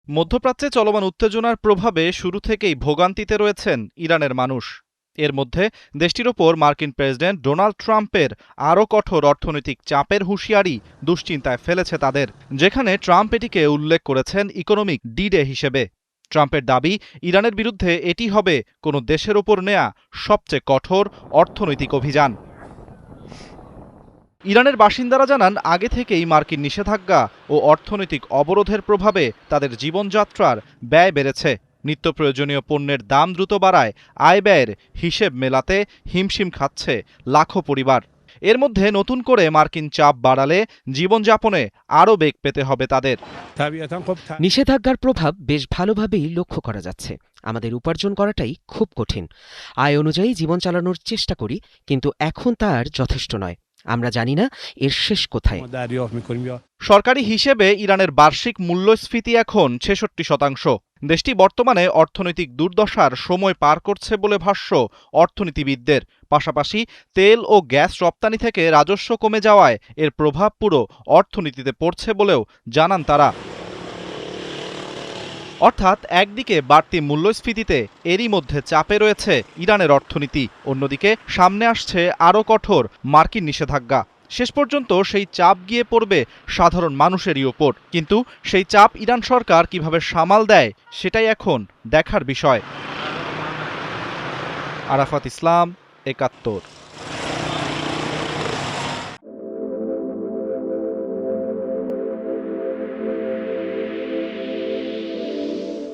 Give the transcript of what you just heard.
মধ্যপ্রাচ্যে চলমান উত্তেজনার প্রভাবে শুরু থেকেই ভোগান্তিতে রয়েছেন ইরানের মানুষ। এর মধ্যে দেশটির ওপর মার্কিন প্রেসিডেন্ট ডোনাল্ড ট্রাম্পের আরও কঠোর অর্থনৈতিক চাপের হুঁশিয়ারি দুশ্চিন্তায় ফেলেছে তাদের, যেখানে ট্রাম্প এটিকে উল্লেখ করেছেন ইকোনমিক ডি-ডে হিসেবে। ট্রাম্পের দাবি, ইরানের বিরুদ্ধে এটি হবে কোনো দেশের ওপর নেয়া সবচেয়ে কঠোর অর্থনৈতিক অভিযান। ইরানের বাসিন্দারা জানান, আগে থেকেই মার্কিন নিষেধাজ্ঞা ও অর্থনৈতিক অবরোধের প্রভাবে তাদের জীবনযাত্রার ব্যয় বেড়েছে। নিত্য প্রয়োজনীয় পণ্যের দাম দ্রুত বাড়ায় আয় ব্যয়ের হিসেব মেলাতে হিমশিম খাচ্ছে লাখো পরিবার। এর মধ্যে নতুন করে মার্কিন চাপ বাড়ালে জীবনযাপনে আরও বেগ পেতে হবে তাদের। নিষেধাজ্ঞার প্রভাব বেশ ভালোভাবেই লক্ষ্য করা যাচ্ছে। আমাদের উপার্জন করাটাই খুব কঠিন। আয় অনুযায়ী জীবন চালানোর চেষ্টা করি, কিন্তু এখন তা আর যথেষ্ট নয়। আমরা জানি না এর শেষ কোথায়। সরকারি হিসেবে ইরানের বার্ষিক মূল্যস্ফীতি এখন ৬৬%। দেশটি বর্তমানে অর্থনৈতিক দুর্দশার সময় পার করছে বলে ভাষ্য অর্থনীতিবিদদের। পাশাপাশি তেল ও গ্যাস রপ্তানি থেকে রাজস্ব কমে যাওয়ায় এর প্রভাব পুরো অর্থনীতিতে পড়ছে বলেও জানান তারা। অর্থাৎ একদিকে বাড়তি মূল্যস্ফীতিতে এরই মধ্যে চাপে রয়েছে ইরানের অর্থনীতি, অন্যদিকে সামনে আসছে আরও কঠোর মার্কিন নিষেধাজ্ঞা। শেষ পর্যন্ত সেই চাপ গিয়ে পড়বে সাধারণ মানুষেরই ওপর। কিন্তু সেই চাপ ইরান সরকার কিভাবে সামাল দেয়, সেটাই এখন দেখার বিষয়। আরাফাত ইসলাম, ৭১।